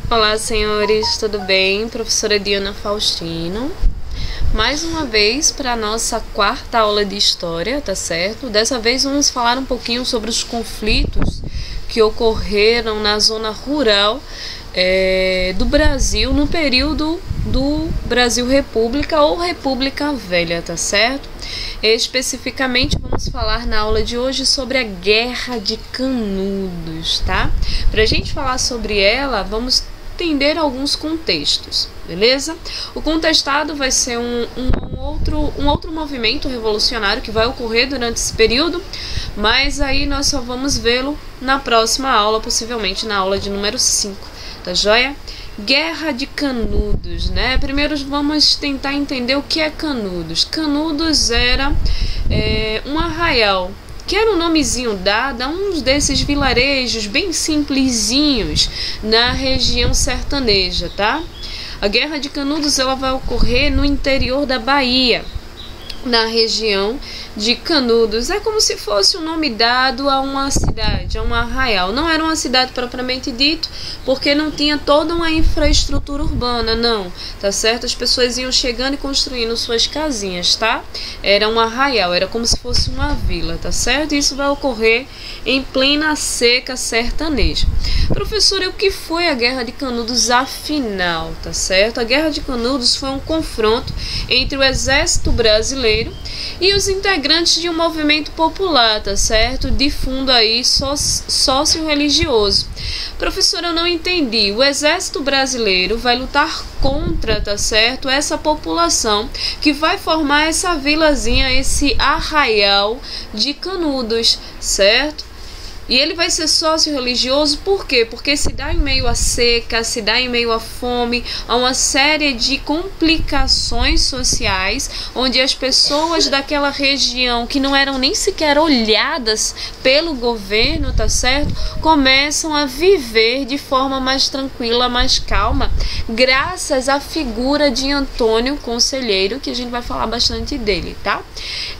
Olá, senhores, tudo bem? Professora Diana Faustino. Mais uma vez para a nossa quarta aula de História, tá certo? Dessa vez vamos falar um pouquinho sobre os conflitos que ocorreram na zona rural do Brasil no período do Brasil República ou República Velha, tá certo? Especificamente vamos falar na aula de hoje sobre a Guerra de Canudos, tá? Para a gente falar sobre ela, vamos entender alguns contextos, beleza? O contestado vai ser um outro movimento revolucionário que vai ocorrer durante esse período, mas aí nós só vamos vê-lo na próxima aula, possivelmente na aula de número 5, tá joia? Guerra de Canudos, né? Primeiro vamos tentar entender o que é Canudos. Canudos era um arraial, que era um nomezinho dado a um desses vilarejos bem simplesinhos na região sertaneja, tá? A Guerra de Canudos ela vai ocorrer no interior da Bahia, na região de Canudos. É como se fosse um nome dado a uma cidade, a um arraial. Não era uma cidade propriamente dito, porque não tinha toda uma infraestrutura urbana, não, tá certo? As pessoas iam chegando e construindo suas casinhas, tá? Era um arraial, era como se fosse uma vila, tá certo? Isso vai ocorrer em plena seca sertaneja. Professora, o que foi a Guerra de Canudos afinal, tá certo? A Guerra de Canudos foi um confronto entre o exército brasileiro e os integrantes de um movimento popular, tá certo? De fundo aí sócio-religioso. Professora, eu não entendi. O exército brasileiro vai lutar contra, tá certo? Essa população que vai formar essa vilazinha, esse arraial de Canudos, certo? E ele vai ser sócio-religioso por quê? Porque se dá em meio à seca, se dá em meio à fome, a uma série de complicações sociais, onde as pessoas daquela região, que não eram nem sequer olhadas pelo governo, tá certo? Começam a viver de forma mais tranquila, mais calma, graças à figura de Antônio Conselheiro, que a gente vai falar bastante dele, tá?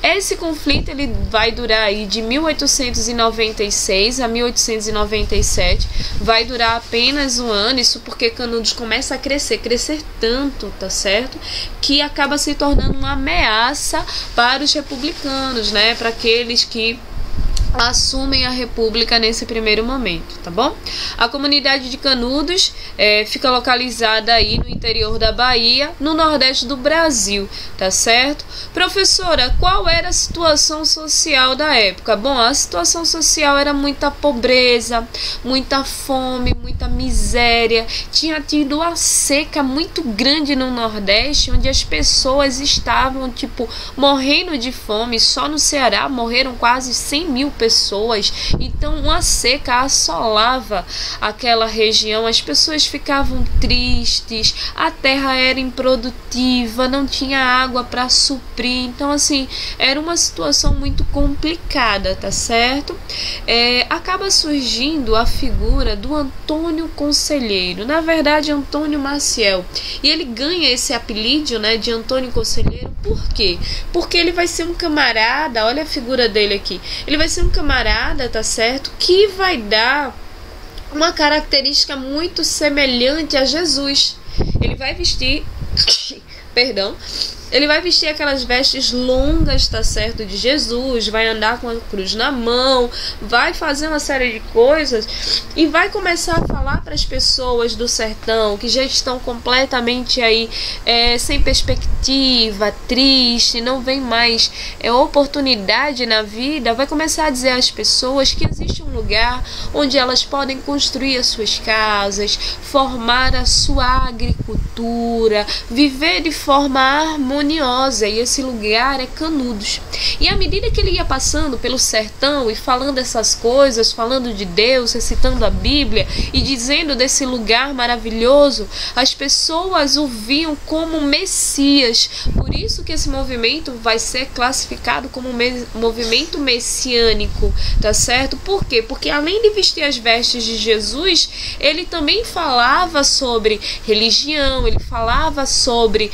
Esse conflito ele vai durar aí de 1896 a 1897, vai durar apenas um ano, isso porque Canudos começa a crescer tanto, tá certo? Que acaba se tornando uma ameaça para os republicanos, né? Para aqueles que assumem a república nesse primeiro momento, tá bom? A comunidade de Canudos fica localizada aí no interior da Bahia, no nordeste do Brasil, tá certo? Professora, qual era a situação social da época? Bom, a situação social era muita pobreza, muita fome, muita miséria, tinha tido uma seca muito grande no nordeste, onde as pessoas estavam, morrendo de fome. Só no Ceará morreram quase 100 mil pessoas, então uma seca assolava aquela região, as pessoas ficavam tristes, a terra era improdutiva, não tinha água para suprir, então assim, era uma situação muito complicada, tá certo? Acaba surgindo a figura do Antônio Conselheiro, na verdade Antônio Maciel, e ele ganha esse apelido, né, de Antônio Conselheiro, por quê? Porque ele vai ser um camarada, olha a figura dele aqui, ele vai ser um camarada, tá certo? Que vai dar uma característica muito semelhante a Jesus. Ele vai vestir, ele vai vestir aquelas vestes longas, tá certo, de Jesus, vai andar com a cruz na mão, vai fazer uma série de coisas e vai começar a falar para as pessoas do sertão que já estão completamente aí sem perspectiva, triste, não vem mais oportunidade na vida. Vai começar a dizer às pessoas que existe um lugar onde elas podem construir as suas casas, formar a sua agricultura, viver de forma harmoniosa, e esse lugar é Canudos. E à medida que ele ia passando pelo sertão e falando essas coisas, falando de Deus, recitando a Bíblia e dizendo desse lugar maravilhoso, as pessoas o viam como Messias. Por isso que esse movimento vai ser classificado como movimento messiânico, tá certo? Por quê? Porque além de vestir as vestes de Jesus, ele também falava sobre religião, ele falava sobre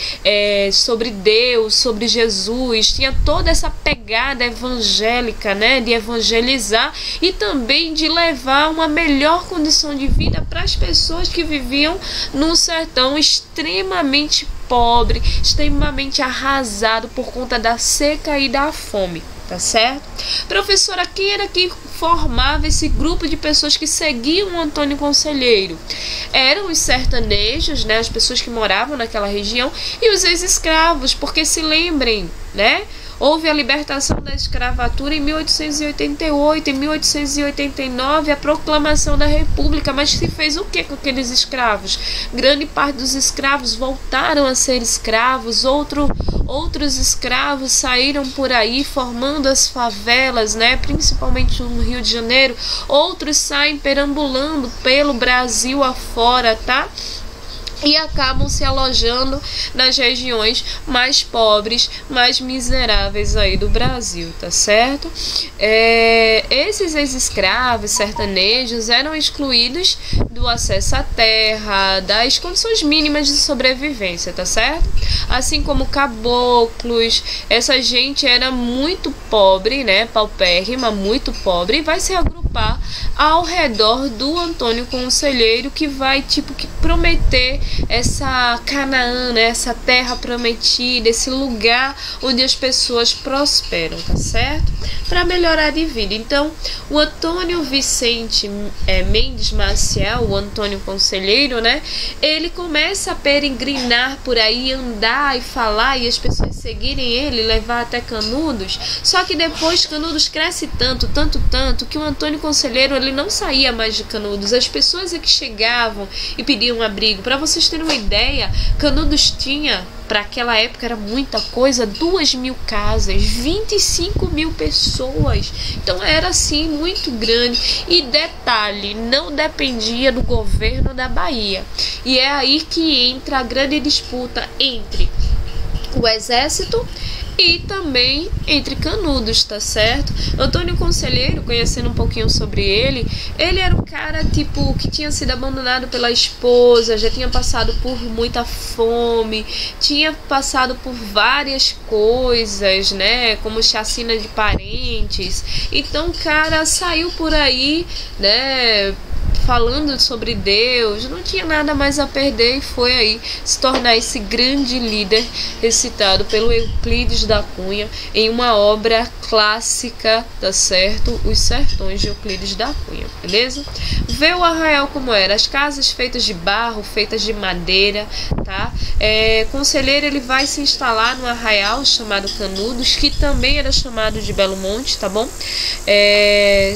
Deus, sobre Jesus, tinha toda essa pegada evangélica, né, de evangelizar e também de levar uma melhor condição de vida para as pessoas que viviam num sertão extremamente pobre, extremamente arrasado por conta da seca e da fome, tá certo? Professora, quem era que formava esse grupo de pessoas que seguiam o Antônio Conselheiro? Eram os sertanejos, né, as pessoas que moravam naquela região, e os ex-escravos, porque se lembrem, né? Houve a libertação da escravatura em 1888, em 1889 a proclamação da República, mas se fez o que com aqueles escravos? Grande parte dos escravos voltaram a ser escravos, outros escravos saíram por aí formando as favelas, né? Principalmente no Rio de Janeiro, outros saem perambulando pelo Brasil afora, tá? E acabam se alojando nas regiões mais pobres, mais miseráveis aí do Brasil, tá certo? Esses ex-escravos sertanejos eram excluídos do acesso à terra, das condições mínimas de sobrevivência, tá certo? Assim como caboclos, essa gente era muito pobre, né? Paupérrima, muito pobre, e vai se agrupar ao redor do Antônio Conselheiro, que vai que prometer essa Canaã, né? Essa terra prometida, esse lugar onde as pessoas prosperam, tá certo? Para melhorar de vida. Então, o Antônio Vicente Mendes Maciel, o Antônio Conselheiro, né? Ele começa a peregrinar por aí, andar e falar, e as pessoas seguirem ele, levar até Canudos. Só que depois Canudos cresce tanto, que o Antônio Conselheiro ele não saía mais de Canudos. As pessoas é que chegavam e pediam abrigo. Para vocês terem uma ideia, Canudos tinha, para aquela época era muita coisa, 2.000 casas, 25.000 pessoas. Então era assim muito grande. E detalhe, não dependia do governo da Bahia. E é aí que entra a grande disputa entre o exército e também entre Canudos, tá certo? Antônio Conselheiro, conhecendo um pouquinho sobre ele era um cara que tinha sido abandonado pela esposa, já tinha passado por muita fome, tinha passado por várias coisas, né, como chacina de parentes. Então o cara saiu por aí, né, falando sobre Deus, não tinha nada mais a perder e foi aí se tornar esse grande líder recitado pelo Euclides da Cunha em uma obra clássica, tá certo? Os Sertões de Euclides da Cunha, beleza? Vê o arraial como era, as casas feitas de barro, feitas de madeira, tá? Conselheiro ele vai se instalar no arraial chamado Canudos, que também era chamado de Belo Monte, tá bom?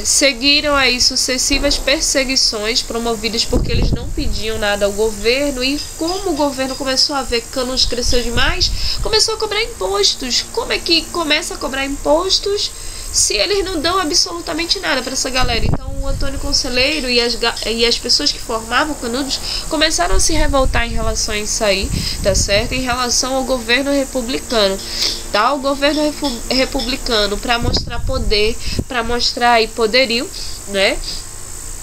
Seguiram aí sucessivas perseguições promovidas porque eles não pediam nada ao governo, e como o governo começou a ver que Canudos cresceu demais, começou a cobrar impostos. Como é que começa a cobrar impostos se eles não dão absolutamente nada para essa galera? Então o Antônio Conselheiro e as pessoas que formavam Canudos começaram a se revoltar em relação a isso aí, tá certo? Em relação ao governo republicano, tá? O governo republicano, para mostrar poder, para mostrar aí poderio, né,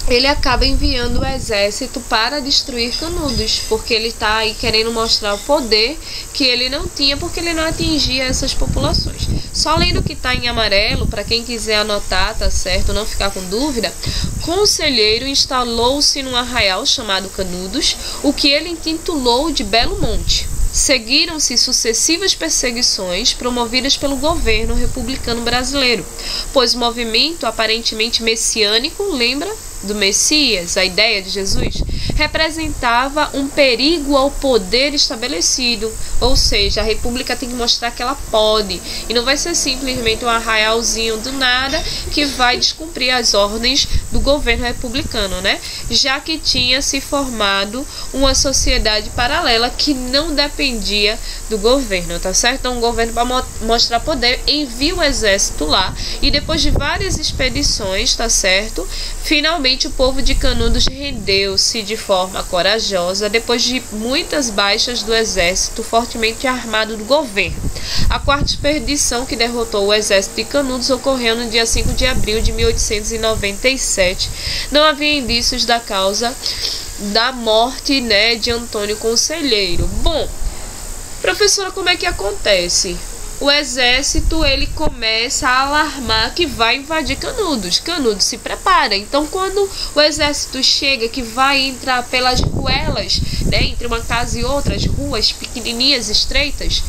ele acaba enviando o exército para destruir Canudos, porque ele está aí querendo mostrar o poder que ele não tinha, porque ele não atingia essas populações. Só lendo o que está em amarelo, para quem quiser anotar, tá certo, não ficar com dúvida, Conselheiro instalou-se num arraial chamado Canudos, o que ele intitulou de Belo Monte. Seguiram-se sucessivas perseguições promovidas pelo governo republicano brasileiro, pois o movimento aparentemente messiânico, lembra do Messias, a ideia de Jesus, representava um perigo ao poder estabelecido, ou seja, a república tem que mostrar que ela pode, e não vai ser simplesmente um arraialzinho do nada que vai descumprir as ordens do governo republicano, né? Já que tinha se formado uma sociedade paralela que não dependia do governo, tá certo? Então o governo, para mostrar poder, envia o exército lá, e depois de várias expedições, tá certo, finalmente o povo de Canudos rendeu-se de forma corajosa depois de muitas baixas do exército fortemente armado do governo. A quarta expedição que derrotou o exército de Canudos ocorreu no dia 5 de abril de 1897. Não havia indícios da causa da morte, né, de Antônio Conselheiro. Bom, Professora, como é que acontece? O exército, ele começa a alarmar que vai invadir Canudos. Canudos se prepara. Então, quando o exército chega, que vai entrar pelas ruelas, né, entre uma casa e outra, as ruas pequenininhas, estreitas,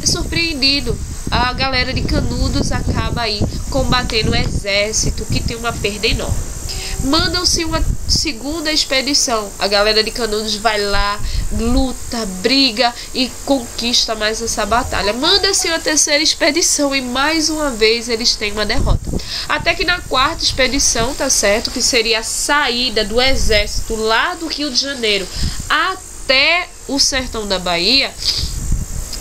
é surpreendido. A galera de Canudos acaba aí combatendo o exército, que tem uma perda enorme. Mandam-se uma segunda expedição. A galera de Canudos vai lá, luta, briga e conquista mais essa batalha. Manda-se uma terceira expedição e mais uma vez eles têm uma derrota. Até que na quarta expedição, tá certo? Que seria a saída do exército lá do Rio de Janeiro até o sertão da Bahia.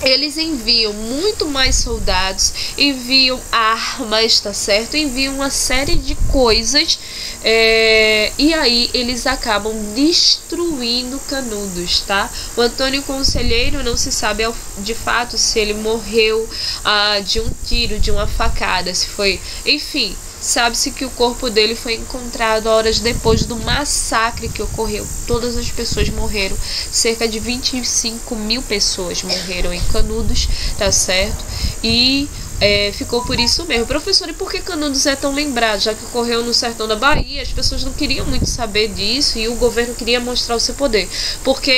Eles enviam muito mais soldados, enviam armas, tá certo? Enviam uma série de coisas e aí eles acabam destruindo Canudos, tá? O Antônio Conselheiro não se sabe de fato se ele morreu de um tiro, de uma facada, se foi... Enfim, sabe-se que o corpo dele foi encontrado horas depois do massacre que ocorreu. Todas as pessoas morreram. Cerca de 25 mil pessoas morreram em Canudos, tá certo? E ficou por isso mesmo. Professor, e por que Canudos é tão lembrado? Já que ocorreu no sertão da Bahia, as pessoas não queriam muito saber disso e o governo queria mostrar o seu poder. Porque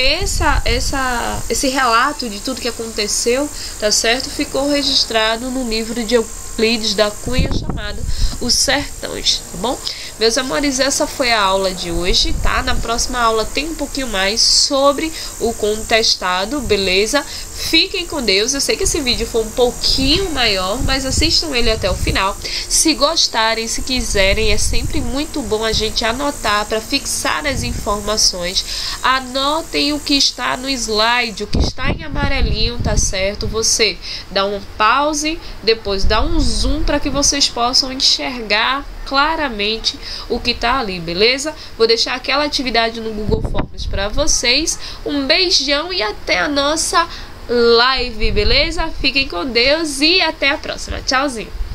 esse relato de tudo que aconteceu, tá certo? Ficou registrado no livro de Euclides da Cunha chamado Os Sertões, tá bom? Meus amores, essa foi a aula de hoje, tá? Na próxima aula tem um pouquinho mais sobre o contestado, beleza? Fiquem com Deus. Eu sei que esse vídeo foi um pouquinho maior, mas assistam ele até o final. Se gostarem, se quiserem, é sempre muito bom a gente anotar para fixar as informações. Anotem o que está no slide, o que está em amarelinho, tá certo? Você dá um pause, depois dá um zoom para que vocês possam enxergar claramente o que tá ali, beleza? Vou deixar aquela atividade no Google Forms para vocês. Um beijão e até a nossa live, beleza? Fiquem com Deus e até a próxima. Tchauzinho!